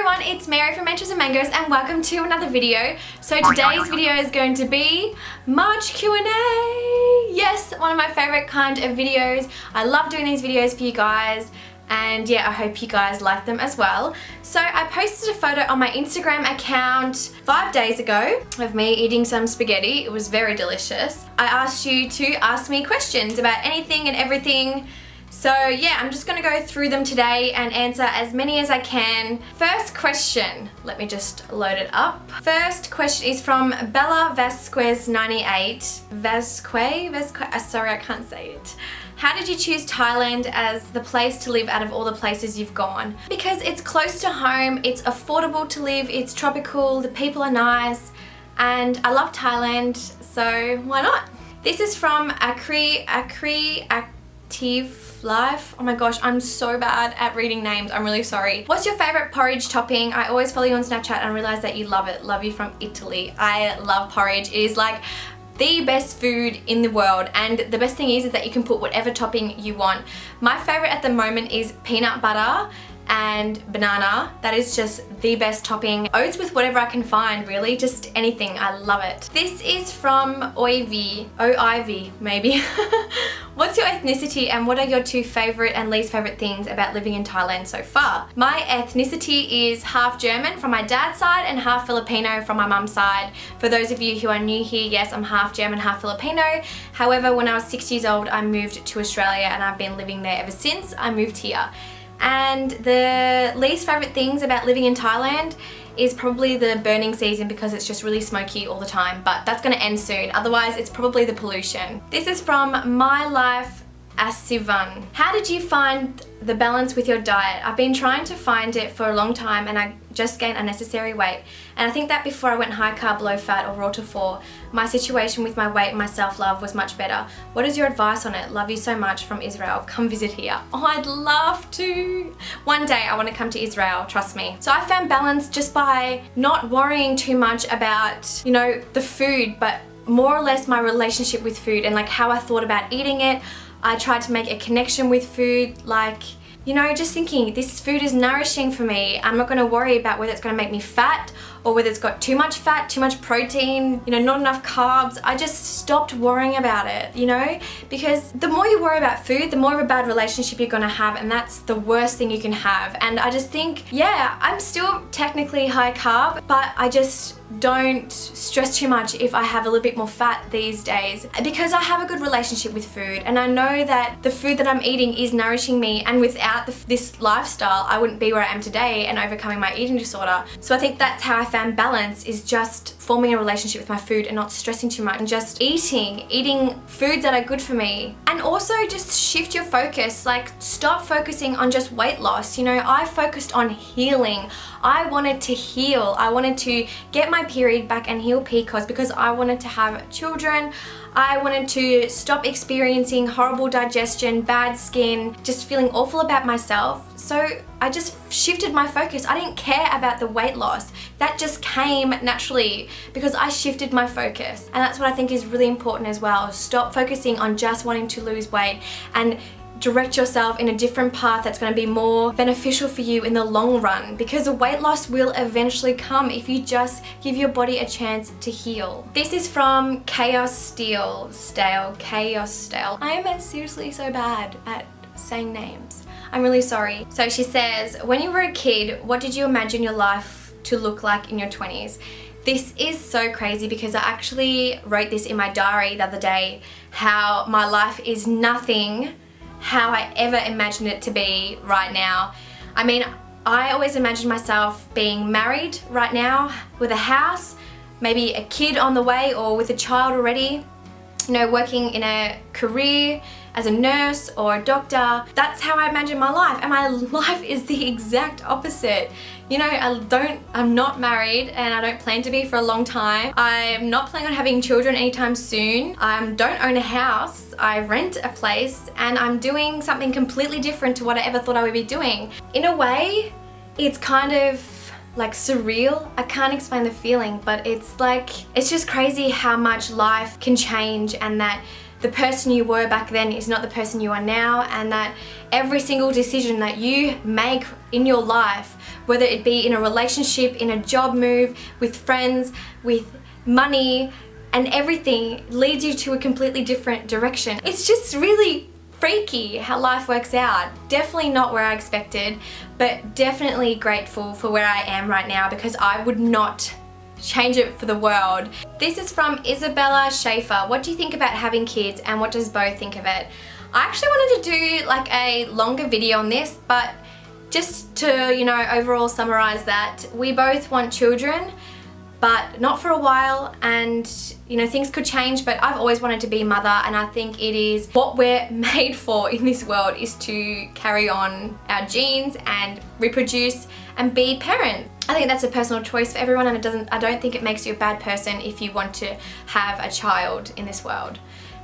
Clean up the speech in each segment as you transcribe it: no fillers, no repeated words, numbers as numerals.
everyone, it's Mary from Mentors and Mangoes and welcome to another video. So today's video is going to be March Q&A. Yes, one of my favorite kind of videos. I love doing these videos for you guys. And yeah, I hope you guys like them as well. So I posted a photo on my Instagram account 5 days ago of me eating some spaghetti. It was very delicious. I asked you to ask me questions about anything and everything. So yeah, I'm just gonna go through them today and answer as many as I can. First question, let me just load it up. First question is from Bella Vasquez 98. Sorry, I can't say it. How did you choose Thailand as the place to live out of all the places you've gone? Because it's close to home, it's affordable to live, it's tropical, the people are nice, and I love Thailand, so why not? This is from Active Life. Oh my gosh, I'm so bad at reading names. I'm really sorry. What's your favorite porridge topping? I always follow you on Snapchat and realize that you love it. Love you from Italy. I love porridge. It is like the best food in the world, and the best thing is that you can put whatever topping you want. My favorite at the moment is peanut butter and banana. That is just the best topping. Oats with whatever I can find, really, just anything. I love it. This is from OIV maybe. What's your ethnicity and what are your two favorite and least favorite things about living in Thailand so far? My ethnicity is half German from my dad's side and half Filipino from my mum's side. For those of you who are new here, yes, I'm half German, half Filipino. However, when I was 6 years old, I moved to Australia and I've been living there ever since I moved here. And the least favorite things about living in Thailand is probably the burning season because it's just really smoky all the time, but that's gonna end soon. Otherwise, it's probably the pollution. This is from My Life Asivan. How did you find the balance with your diet? I've been trying to find it for a long time and I just gained unnecessary weight. And I think that before I went high carb, low fat or raw to 4, my situation with my weight and my self-love was much better. What is your advice on it? Love you so much from Israel. Come visit here. Oh, I'd love to. One day I want to come to Israel, trust me. So I found balance just by not worrying too much about, you know, the food, but more or less my relationship with food and like how I thought about eating it. I tried to make a connection with food, like, you know, just thinking this food is nourishing for me. I'm not going to worry about whether it's going to make me fat or whether it's got too much fat, too much protein, you know, not enough carbs. I just stopped worrying about it, you know, because the more you worry about food, the more of a bad relationship you're going to have, and that's the worst thing you can have. And I just think, yeah, I'm still technically high carb, but I just don't stress too much if I have a little bit more fat these days because I have a good relationship with food and I know that the food that I'm eating is nourishing me, and without this lifestyle I wouldn't be where I am today and overcoming my eating disorder. So I think that's how I found balance, is just forming a relationship with my food and not stressing too much and just eating foods that are good for me. And also just shift your focus, like stop focusing on just weight loss. You know, I focused on healing. I wanted to heal. I wanted to get my period back and heal PCOS because I wanted to have children. I wanted to stop experiencing horrible digestion, bad skin, just feeling awful about myself. So I just shifted my focus. I didn't care about the weight loss. That just came naturally because I shifted my focus. And that's what I think is really important as well. Stop focusing on just wanting to lose weight and direct yourself in a different path that's going to be more beneficial for you in the long run, because the weight loss will eventually come if you just give your body a chance to heal. This is from Chaos Stale. I am seriously so bad at saying names. I'm really sorry. So she says, when you were a kid, what did you imagine your life to look like in your 20s? This is so crazy because I actually wrote this in my diary the other day, how my life is nothing how I ever imagined it to be right now. I mean, I always imagined myself being married right now with a house, maybe a kid on the way or with a child already, you know, working in a career as a nurse or a doctor. That's how I imagine my life, and my life is the exact opposite. You know, I'm not married and I don't plan to be for a long time. I'm not planning on having children anytime soon. I don't own a house. I rent a place and I'm doing something completely different to what I ever thought I would be doing. In a way, it's kind of like surreal. I can't explain the feeling, but it's like, it's just crazy how much life can change, and that the person you were back then is not the person you are now, and that every single decision that you make in your life whether it be in a relationship, in a job move, with friends, with money, and everything leads you to a completely different direction. It's just really freaky how life works out. Definitely not where I expected, but definitely grateful for where I am right now, because I would not change it for the world. This is from Isabella Schaefer. What do you think about having kids, and what does Bo think of it? I actually wanted to do like a longer video on this, but just to, you know, overall summarize that, we both want children, but not for a while, and you know, things could change, but I've always wanted to be a mother, and I think it is what we're made for in this world, is to carry on our genes and reproduce and be parents. I think that's a personal choice for everyone, and I don't think it makes you a bad person if you want to have a child in this world.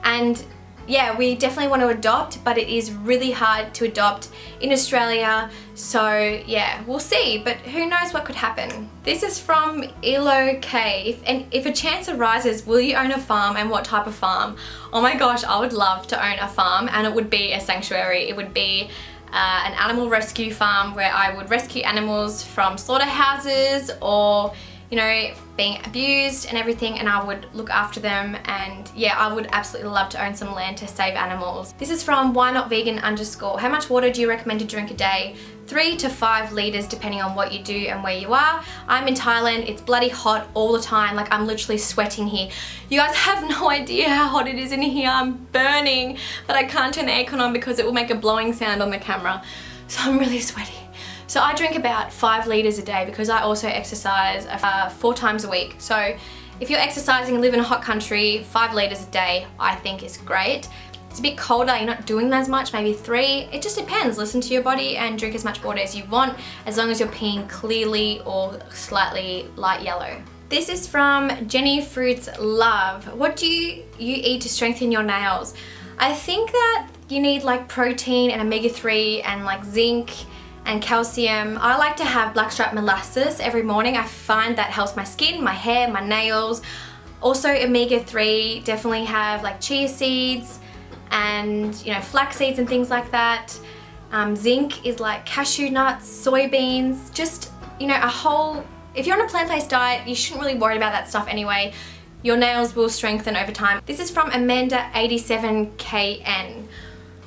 And yeah, we definitely want to adopt, but it is really hard to adopt in Australia, so yeah, we'll see, but who knows what could happen. This is from Elo K. If a chance arises, will you own a farm, and what type of farm? Oh my gosh, I would love to own a farm, and it would be a sanctuary. It would be an animal rescue farm where I would rescue animals from slaughterhouses or, you know, being abused and everything, and I would look after them. And yeah, I would absolutely love to own some land to save animals. This is from whynotvegan_. How much water do you recommend to drink a day? 3 to 5 liters depending on what you do and where you are. I'm in Thailand, it's bloody hot all the time, like I'm literally sweating here. You guys have no idea how hot it is in here, I'm burning, but I can't turn the aircon on because it will make a blowing sound on the camera. So I'm really sweaty. So I drink about 5 liters a day because I also exercise 4 times a week. So if you're exercising and live in a hot country, 5 liters a day I think is great. It's a bit colder, you're not doing as much, maybe 3. It just depends. Listen to your body and drink as much water as you want, as long as you're peeing clearly or slightly light yellow. This is from Jenny Fruits Love. What do you eat to strengthen your nails? I think that you need like protein and omega-3 and like zinc and calcium. I like to have blackstripe molasses every morning. I find that helps my skin, my hair, my nails. Also omega-3, definitely have like chia seeds and, you know, flax seeds and things like that. Zinc is like cashew nuts, soybeans, just, you know, a whole, if you're on a plant-based diet, you shouldn't really worry about that stuff anyway. Your nails will strengthen over time. This is from Amanda87KN.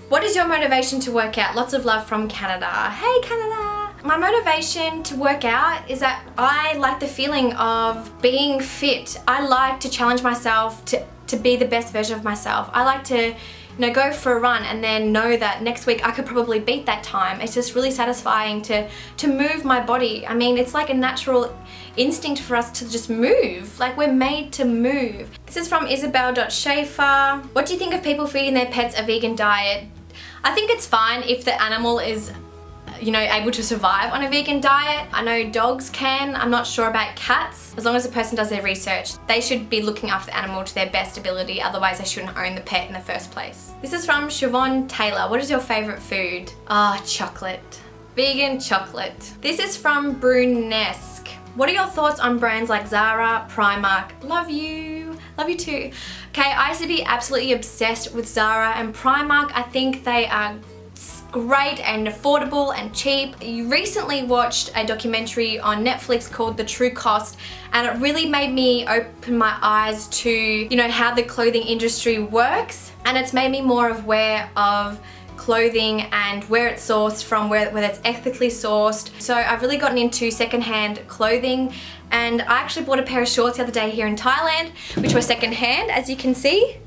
What is your motivation to work out? Lots of love from Canada. Hey Canada! My motivation to work out is that I like the feeling of being fit. I like to challenge myself to be the best version of myself. I like to, you know, go for a run and then know that next week I could probably beat that time. It's just really satisfying to move my body. I mean, it's like a natural instinct for us to just move. Like, we're made to move. This is from Isabel.Schaefer. What do you think of people feeding their pets a vegan diet? I think it's fine if the animal is, you know, able to survive on a vegan diet. I know dogs can, I'm not sure about cats. As long as the person does their research, they should be looking after the animal to their best ability, otherwise they shouldn't own the pet in the first place. This is from Siobhan Taylor. What is your favorite food? Chocolate. Vegan chocolate. This is from Brunesque. What are your thoughts on brands like Zara, Primark? Love you. Love you too. Okay, I used to be absolutely obsessed with Zara and Primark. I think they are great and affordable and cheap. You recently watched a documentary on Netflix called The True Cost, and it really made me open my eyes to, you know, how the clothing industry works, and it's made me more aware of clothing and where it's sourced from, whether it's ethically sourced. So I've really gotten into secondhand clothing, and I actually bought a pair of shorts the other day here in Thailand, which were secondhand, as you can see.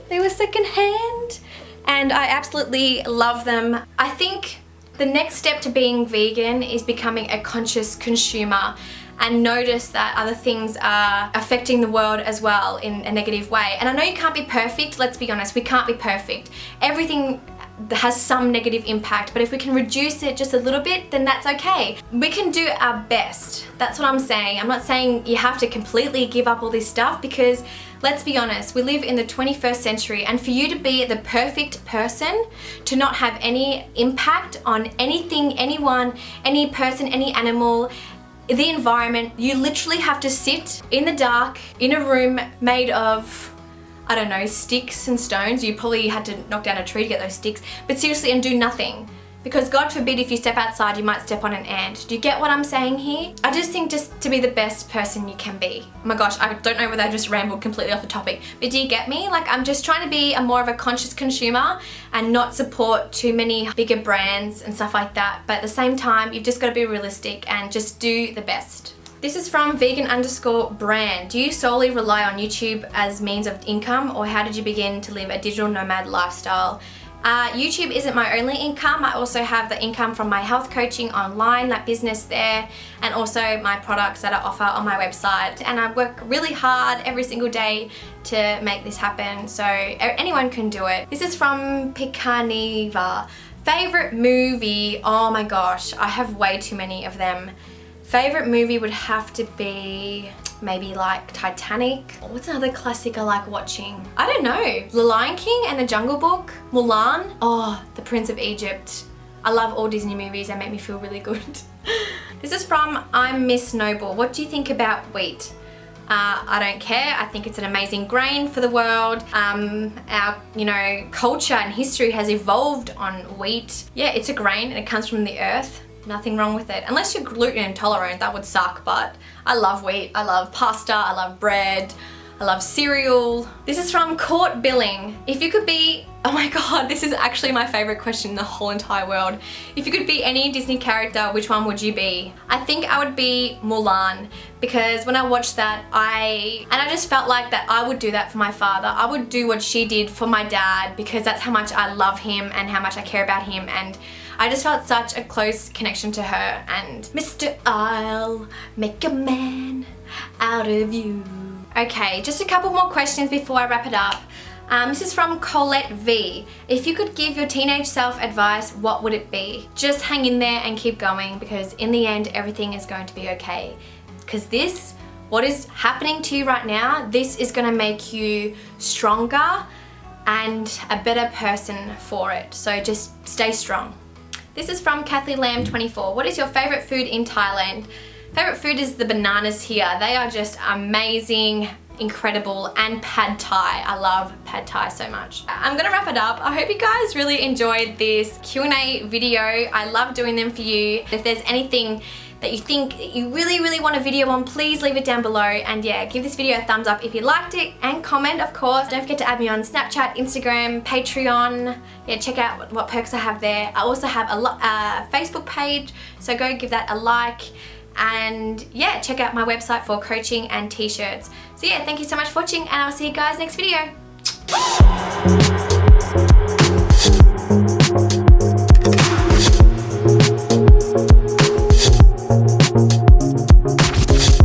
They were secondhand, and I absolutely love them. I think the next step to being vegan is becoming a conscious consumer and notice that other things are affecting the world as well in a negative way. And I know you can't be perfect, let's be honest, we can't be perfect. Everything has some negative impact, but if we can reduce it just a little bit, then that's okay. We can do our best. That's what I'm saying. I'm not saying you have to completely give up all this stuff, because let's be honest, we live in the 21st century, and for you to be the perfect person, to not have any impact on anything, anyone, any person, any animal, the environment, you literally have to sit in the dark in a room made of, I don't know, sticks and stones. You probably had to knock down a tree to get those sticks, but seriously, and do nothing. because God forbid if you step outside you might step on an ant. Do you get what I'm saying here? I just think just to be the best person you can be. Oh my gosh, I don't know whether I just rambled completely off the topic, but do you get me? Like, I'm just trying to be more of a conscious consumer and not support too many bigger brands and stuff like that, but at the same time you've just got to be realistic and just do the best. This is from vegan_brand. Do you solely rely on YouTube as means of income, or how did you begin to live a digital nomad lifestyle? YouTube isn't my only income. I also have the income from my health coaching online, that business there, and also my products that I offer on my website. And I work really hard every single day to make this happen, so anyone can do it. This is from Pikaniva. Favorite movie? Oh my gosh, I have way too many of them. Favorite movie would have to be maybe like Titanic. What's another classic I like watching? I don't know. The Lion King and the Jungle Book. Mulan. Oh, The Prince of Egypt. I love all Disney movies. They make me feel really good. This is from I'm Miss Noble. What do you think about wheat? I don't care. I think it's an amazing grain for the world. Our, culture and history has evolved on wheat. Yeah, it's a grain and it comes from the earth. Nothing wrong with it. Unless you're gluten intolerant, that would suck, but I love wheat. I love pasta. I love bread. I love cereal. This is from Court Billing. If you could be, oh my God, this is actually my favorite question in the whole entire world. If you could be any Disney character, which one would you be? I think I would be Mulan, because when I watched that, I just felt like that I would do that for my father. I would do what she did for my dad, because that's how much I love him and how much I care about him, and I just felt such a close connection to her. And Mr. I'll make a man out of you. Okay, just a couple more questions before I wrap it up. This is from Colette V. If you could give your teenage self advice, what would it be? Just hang in there and keep going, because in the end, everything is going to be okay. Because what is happening to you right now, this is gonna make you stronger and a better person for it. So just stay strong. This is from Kathleen Lamb 24. What is your favorite food in Thailand? Favorite food is the bananas here. They are just amazing, incredible, and pad thai. I love pad thai so much. I'm gonna wrap it up. I hope you guys really enjoyed this Q&A video. I love doing them for you. If there's anything that you think you really want a video on, please leave it down below, and yeah, give this video a thumbs up if you liked it, and comment, of course. Don't forget to add me on Snapchat, Instagram, Patreon. Yeah, check out what perks I have there. I also have a Facebook page, so go give that a like, and yeah, check out my website for coaching and t-shirts. So yeah, thank you so much for watching, and I'll see you guys next video.